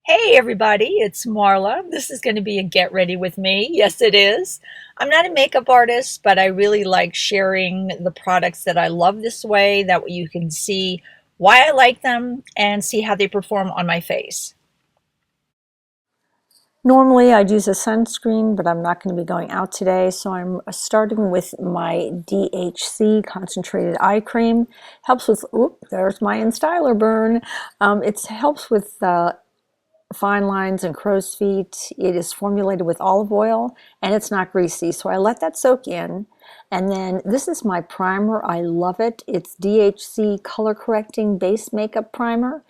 Hey everybody, it's Marla. This is going to be a get ready with me. Yes, it is. I'm not a makeup artist, but I really like sharing the products that I love this way. That way you can see why I like them and see how they perform on my face. Normally I'd use a sunscreen, but I'm not going to be going out today, so I'm starting with my DHC Concentrated Eye Cream. Helps with, oop, there's my Instyler burn. It helps with fine lines and crow's feet. It is formulated with olive oil and it's not greasy, so I let that soak in. And then this is my primer. I love it. It's DHC Color Correcting Base Makeup Primer.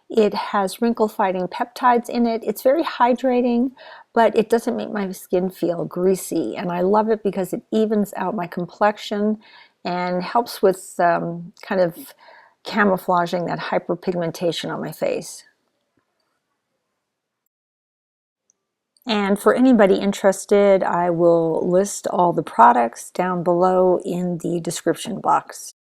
It has wrinkle fighting peptides in it. It's very hydrating, but it doesn't make my skin feel greasy. And I love it because it evens out my complexion and helps with kind of camouflaging that hyperpigmentation on my face. And for anybody interested, I will list all the products down below in the description box.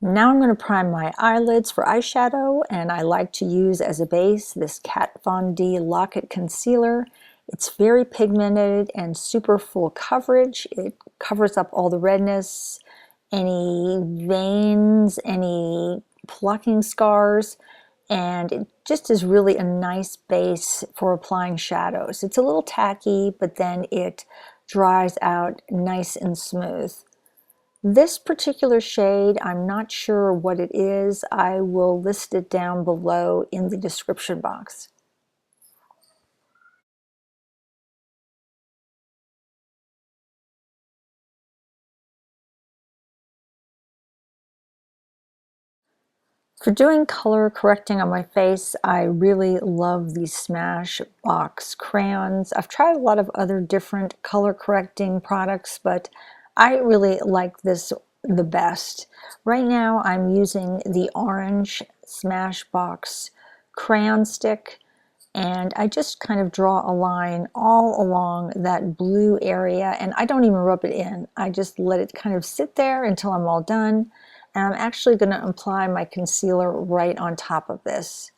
Now I'm going to prime my eyelids for eyeshadow, and I like to use as a base this Kat Von D Lock-It Concealer. It's very pigmented and super full coverage. It covers up all the redness, any veins, any plucking scars, and it just is really a nice base for applying shadows. It's a little tacky, but then it dries out nice and smooth. This particular shade, I'm not sure what it is. I will list it down below in the description box. For doing color correcting on my face, I really love these Smashbox crayons. I've tried a lot of other different color correcting products, but I really like this the best. Right now I'm using the orange Smashbox crayon stick, and I just kind of draw a line all along that blue area, and I don't even rub it in. I just let it kind of sit there until I'm all done. And I'm actually going to apply my concealer right on top of this.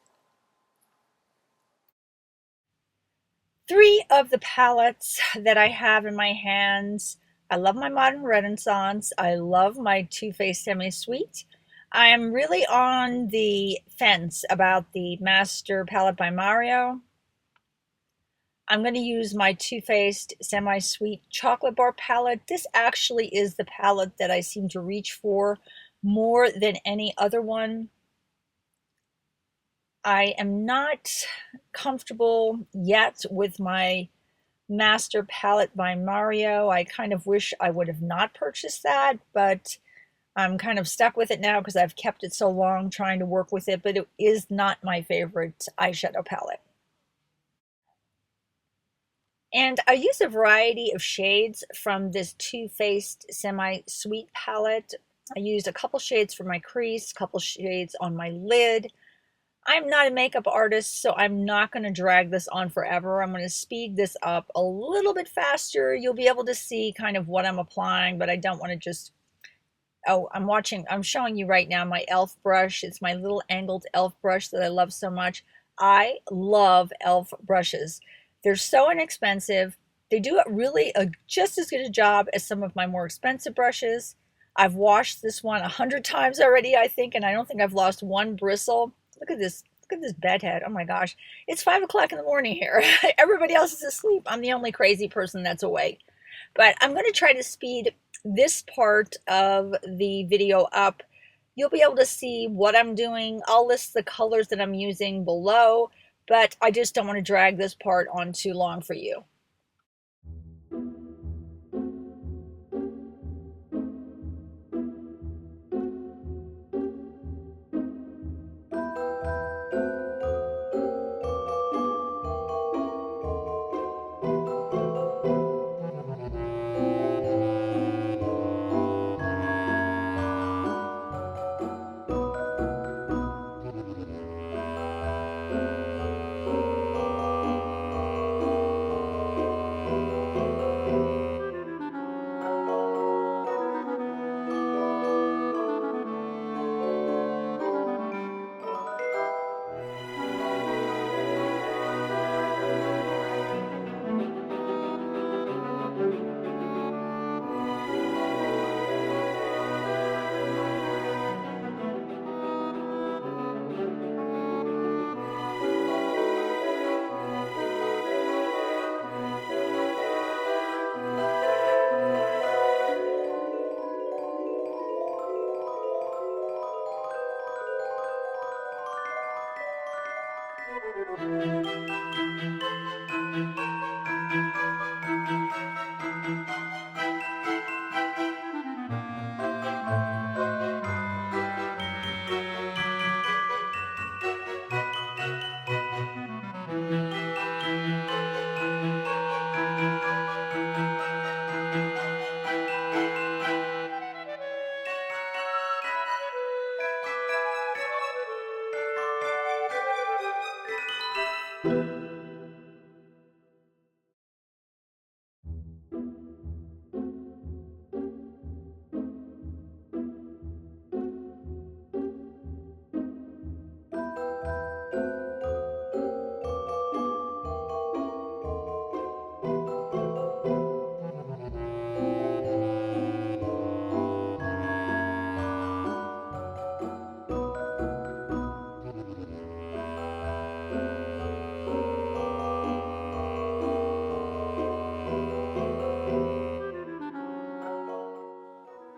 Three of the palettes that I have in my hands. I love my Modern Renaissance. I love my Too Faced Semi-Sweet. I am really on the fence about the Master palette by Mario. I'm going to use my Too Faced Semi-Sweet Chocolate Bar palette. This actually is the palette that I seem to reach for more than any other one. I am not comfortable yet with my Master palette by Mario. I kind of wish I would have not purchased that, but I'm kind of stuck with it now because I've kept it so long trying to work with it, but it is not my favorite eyeshadow palette. And I use a variety of shades from this Too Faced Semi-Sweet palette. I used a couple shades for my crease, a couple shades on my lid. I'm not a makeup artist, so I'm not going to drag this on forever. I'm going to speed this up a little bit faster. You'll be able to see kind of what I'm applying, but I don't want to just, oh, I'm showing you right now my e.l.f. brush. It's my little angled e.l.f. brush that I love so much. I love e.l.f. brushes. They're so inexpensive. They do really just as good a job as some of my more expensive brushes. I've washed this one 100 times already, I think, and I don't think I've lost one bristle. Look at this. Look at this bedhead. Oh my gosh. It's 5 o'clock in the morning here. Everybody else is asleep. I'm the only crazy person that's awake. But I'm going to try to speed this part of the video up. You'll be able to see what I'm doing. I'll list the colors that I'm using below, but I just don't want to drag this part on too long for you.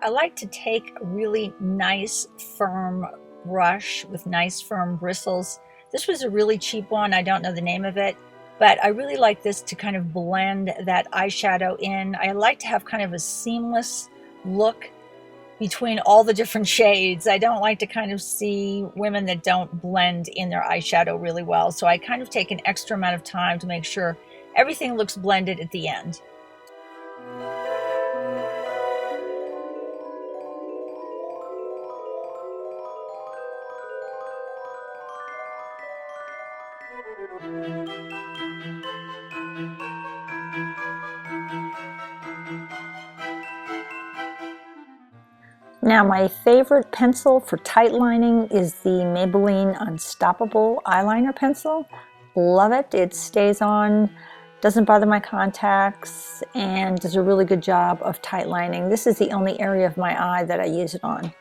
I like to take a really nice firm brush with nice firm bristles. This was a really cheap one. I don't know the name of it, but I really like this to kind of blend that eyeshadow in. I like to have kind of a seamless look between all the different shades. I don't like to kind of see women that don't blend in their eyeshadow really well. So I kind of take an extra amount of time to make sure everything looks blended at the end. Now my favorite pencil for tight lining is the Maybelline Unstoppable Eyeliner Pencil. Love it. It stays on, doesn't bother my contacts, and does a really good job of tight lining. This is the only area of my eye that I use it on.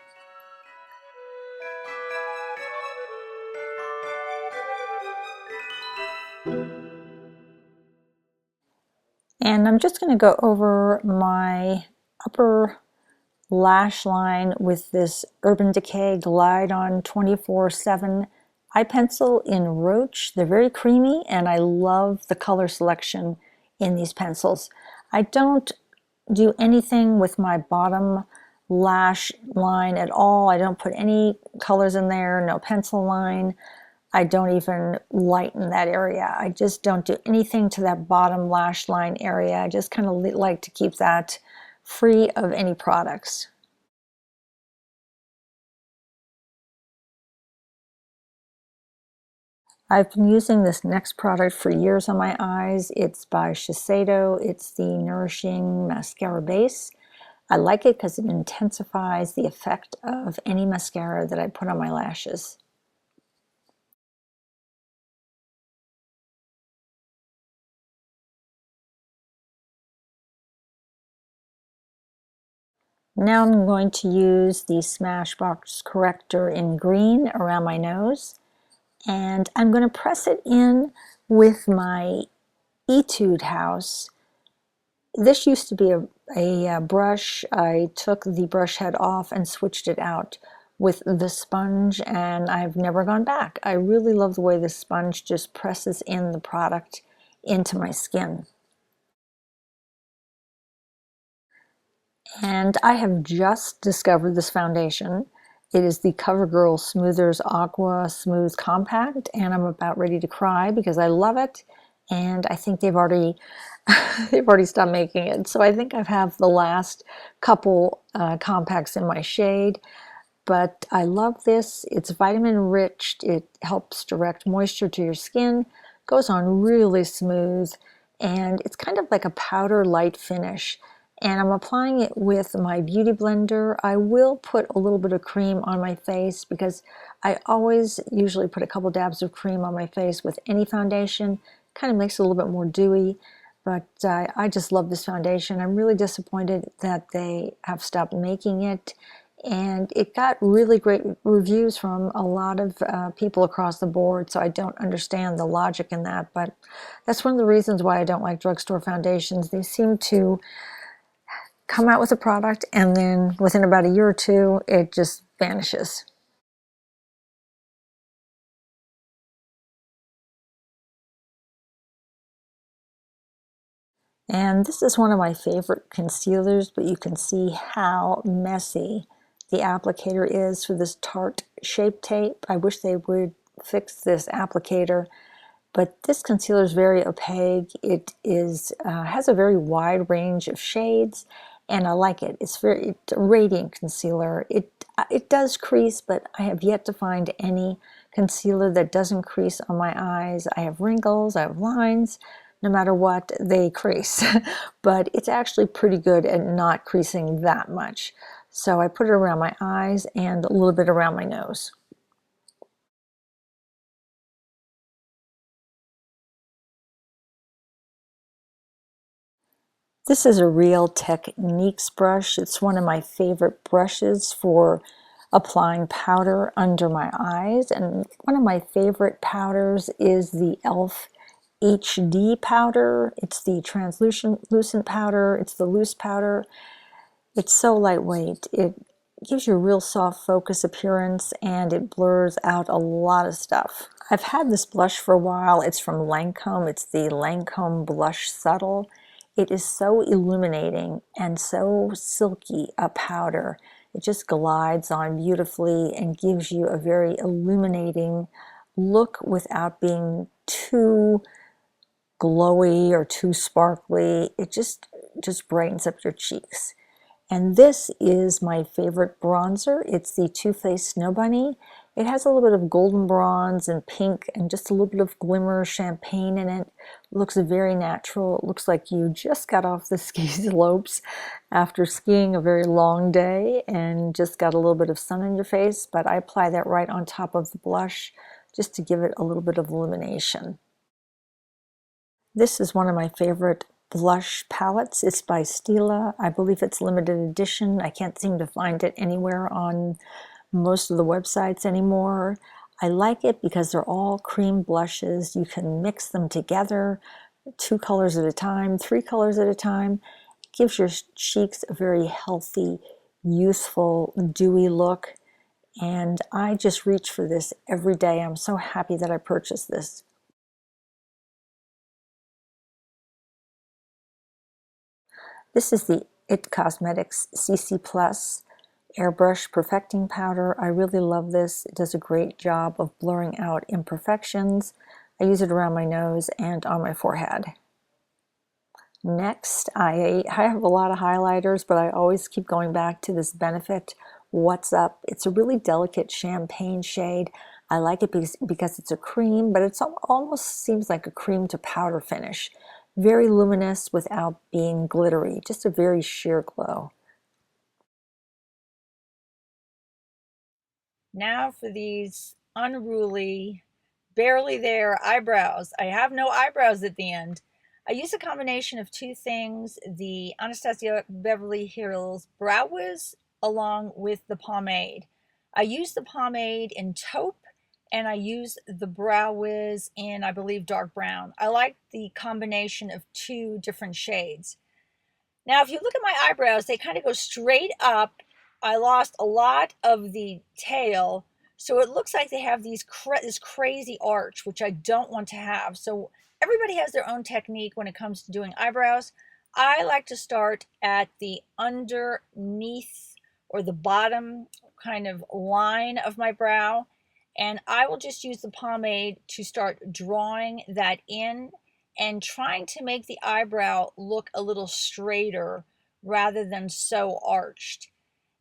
And I'm just going to go over my upper lash line with this Urban Decay Glide On 24/7 eye pencil in Roach. They're very creamy and I love the color selection in these pencils. I don't do anything with my bottom lash line at all. I don't put any colors in there, no pencil line. I don't even lighten that area. I just don't do anything to that bottom lash line area. I just kind of like to keep that free of any products. I've been using this next product for years on my eyes. It's by Shiseido. It's the Nourishing Mascara Base. I like it because it intensifies the effect of any mascara that I put on my lashes. Now I'm going to use the Smashbox corrector in green around my nose, and I'm going to press it in with my Etude house. This used to be a brush. I took the brush head off and switched it out with the sponge, and I've never gone back. I really love the way the sponge just presses in the product into my skin. And I have just discovered this foundation. It is the CoverGirl Smoothers Aqua Smooth Compact, and I'm about ready to cry because I love it, and I think they've already they've already stopped making it. So I think I have the last couple compacts in my shade, but I love this. It's vitamin rich. It helps direct moisture to your skin, goes on really smooth, and it's kind of like a powder light finish. And I'm applying it with my beauty blender. I will put a little bit of cream on my face because I always usually put a couple dabs of cream on my face with any foundation. Kind of makes it a little bit more dewy. But I just love this foundation. I'm really disappointed that they have stopped making it. And it got really great reviews from a lot of people across the board, so I don't understand the logic in that. But that's one of the reasons why I don't like drugstore foundations. They seem to come out with a product and then within about a year or two, it just vanishes. And this is one of my favorite concealers, but you can see how messy the applicator is for this Tarte Shape Tape. I wish they would fix this applicator, but this concealer is very opaque. It is has a very wide range of shades, and I like it. It's a radiant concealer. It does crease, but I have yet to find any concealer that doesn't crease on my eyes. I have wrinkles, I have lines. No matter what, they crease. But it's actually pretty good at not creasing that much. So I put it around my eyes and a little bit around my nose. This is a Real Techniques brush. It's one of my favorite brushes for applying powder under my eyes. And one of my favorite powders is the e.l.f. HD powder. It's the translucent powder. It's the loose powder. It's so lightweight. It gives you a real soft focus appearance and it blurs out a lot of stuff. I've had this blush for a while. It's from Lancome. It's the Lancome Blush Subtle. It is so illuminating and so silky a powder. It just glides on beautifully and gives you a very illuminating look without being too glowy or too sparkly. It just brightens up your cheeks. And this is my favorite bronzer. It's the Too Faced Snow Bunny. It has a little bit of golden bronze and pink and just a little bit of glimmer champagne in it. It looks very natural. It looks like you just got off the ski slopes after skiing a very long day and just got a little bit of sun in your face. But I apply that right on top of the blush just to give it a little bit of illumination. This is one of my favorite blush palettes. It's by Stila. I believe it's limited edition. I can't seem to find it anywhere on most of the websites anymore. I like it because they're all cream blushes. You can mix them together, 2 colors at a time, 3 colors at a time. It gives your cheeks a very healthy, youthful, dewy look. And I just reach for this every day. I'm so happy that I purchased this. This is the IT Cosmetics CC Plus Airbrush Perfecting Powder. I really love this. It does a great job of blurring out imperfections. I use it around my nose and on my forehead. Next, I have a lot of highlighters, but I always keep going back to this Benefit What's Up. It's a really delicate champagne shade. I like it because it's a cream, but it almost seems like a cream to powder finish. Very luminous without being glittery, just a very sheer glow. Now for these unruly, barely there eyebrows. I have no eyebrows at the end. I use a combination of two things, the Anastasia Beverly Hills Brow Wiz along with the pomade. I use the pomade in taupe and I use the Brow Wiz in, I believe, dark brown. I like the combination of two different shades. Now, if you look at my eyebrows, they kind of go straight up. I lost a lot of the tail, so it looks like they have this crazy arch, which I don't want to have. So everybody has their own technique when it comes to doing eyebrows. I like to start at the underneath or the bottom kind of line of my brow, and I will just use the pomade to start drawing that in and trying to make the eyebrow look a little straighter rather than so arched.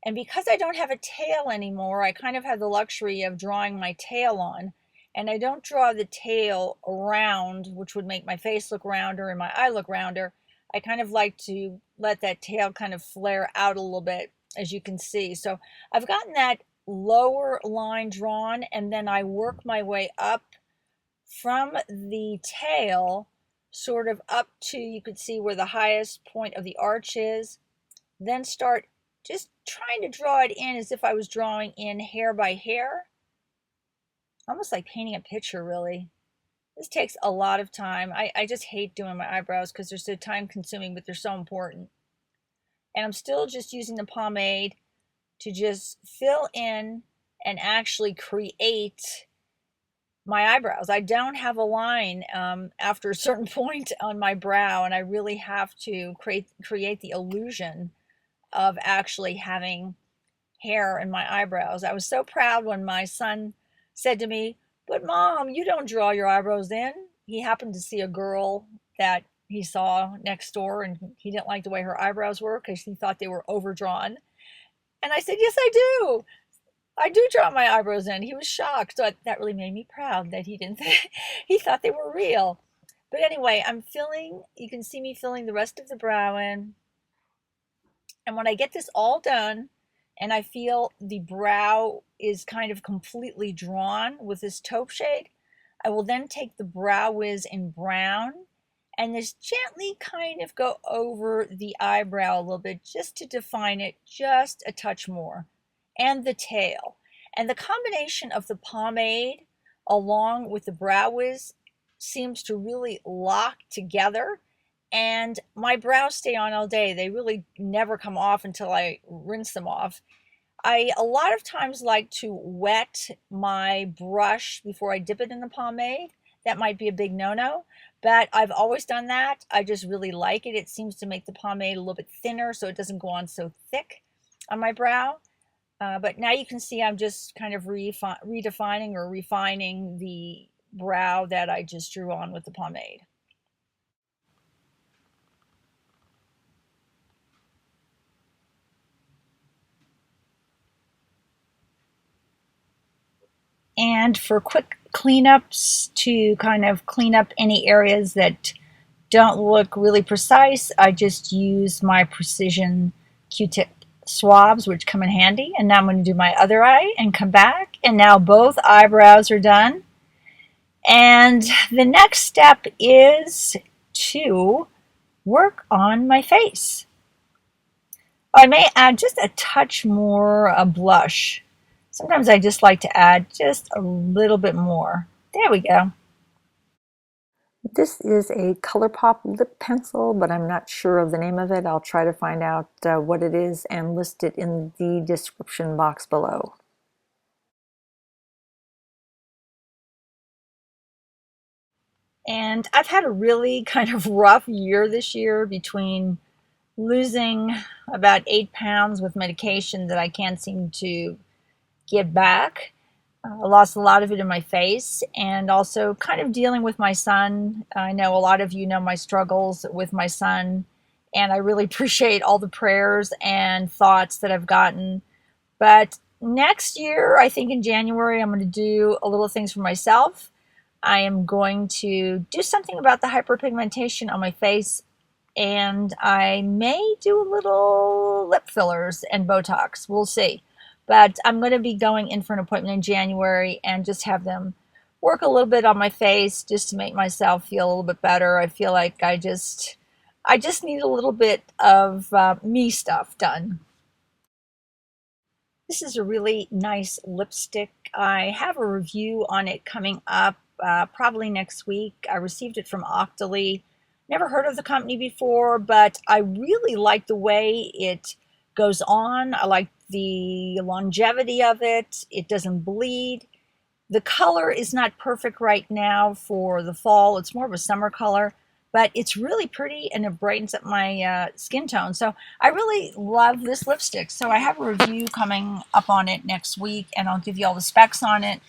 And because I don't have a tail anymore, I kind of have the luxury of drawing my tail on. And I don't draw the tail around, which would make my face look rounder and my eye look rounder. I kind of like to let that tail kind of flare out a little bit, as you can see. So I've gotten that lower line drawn, and then I work my way up from the tail sort of up to, you could see where the highest point of the arch is, then start just trying to draw it in as if I was drawing in hair by hair, almost like painting a picture, really. This takes a lot of time. I just hate doing my eyebrows because they're so time consuming, but they're so important. And I'm still just using the pomade to just fill in and actually create my eyebrows. I don't have a line after a certain point on my brow, and I really have to create the illusion of actually having hair in my eyebrows. I was so proud when my son said to me, "But mom, you don't draw your eyebrows in." He happened to see a girl that he saw next door, and he didn't like the way her eyebrows were because he thought they were overdrawn. And I said, "Yes, I do. I do draw my eyebrows in." He was shocked. So that really made me proud that he didn't think, he thought they were real. But anyway, I'm filling, you can see me filling the rest of the brow in. And when I get this all done and I feel the brow is kind of completely drawn with this taupe shade, I will then take the Brow Wiz in brown and just gently kind of go over the eyebrow a little bit just to define it just a touch more, and the tail. And the combination of the pomade along with the Brow Wiz seems to really lock together, and my brows stay on all day. They really never come off until I rinse them off. I a lot of times like to wet my brush before I dip it in the pomade. That might be a big no-no, but I've always done that. I just really like it. It seems to make the pomade a little bit thinner so it doesn't go on so thick on my brow. But now you can see I'm just kind of redefining or refining the brow that I just drew on with the pomade. And for quick cleanups, to kind of clean up any areas that don't look really precise, I just use my precision Q-tip swabs, which come in handy. And now I'm going to do my other eye and come back. And now both eyebrows are done. And the next step is to work on my face. I may add just a touch more blush. Sometimes I just like to add just a little bit more. There we go. This is a Colourpop lip pencil, but I'm not sure of the name of it. I'll try to find out what it is and list it in the description box below. And I've had a really kind of rough year this year between losing about 8 pounds with medication that I can't seem to get back. I lost a lot of it in my face, and also kind of dealing with my son. I know a lot of you know my struggles with my son, and I really appreciate all the prayers and thoughts that I've gotten. But next year, I think in January, I'm going to do a little things for myself. I am going to do something about the hyperpigmentation on my face, and I may do a little lip fillers and Botox. We'll see. But I'm going to be going in for an appointment in January and just have them work a little bit on my face just to make myself feel a little bit better. I feel like I just need a little bit of me stuff done. This is a really nice lipstick. I have a review on it coming up probably next week. I received it from Octoly. Never heard of the company before, but I really like the way it goes on. I like the longevity of it. It doesn't bleed. The color is not perfect right now for the fall. It's more of a summer color, but it's really pretty and it brightens up my skin tone. So I really love this lipstick. So I have a review coming up on it next week, and I'll give you all the specs on it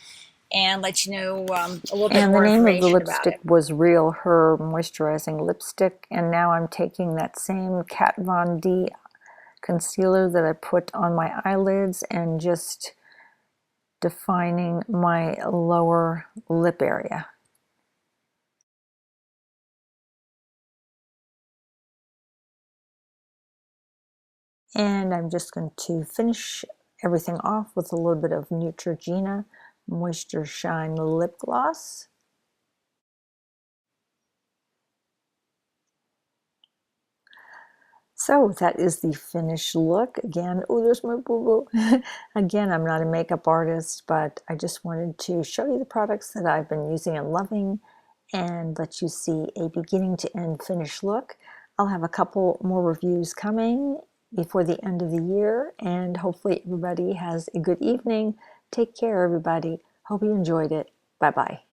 and let you know a little bit And the more name of the information about lipstick it. was Real Her Moisturizing Lipstick. And now I'm taking that same Kat Von D concealer that I put on my eyelids and just defining my lower lip area. And I'm just going to finish everything off with a little bit of Neutrogena Moisture Shine Lip Gloss. So that is the finished look. Again, oh, there's my boo-boo. Again, I'm not a makeup artist, but I just wanted to show you the products that I've been using and loving and let you see a beginning to end finished look. I'll have a couple more reviews coming before the end of the year, and hopefully everybody has a good evening. Take care, everybody. Hope you enjoyed it. Bye-bye.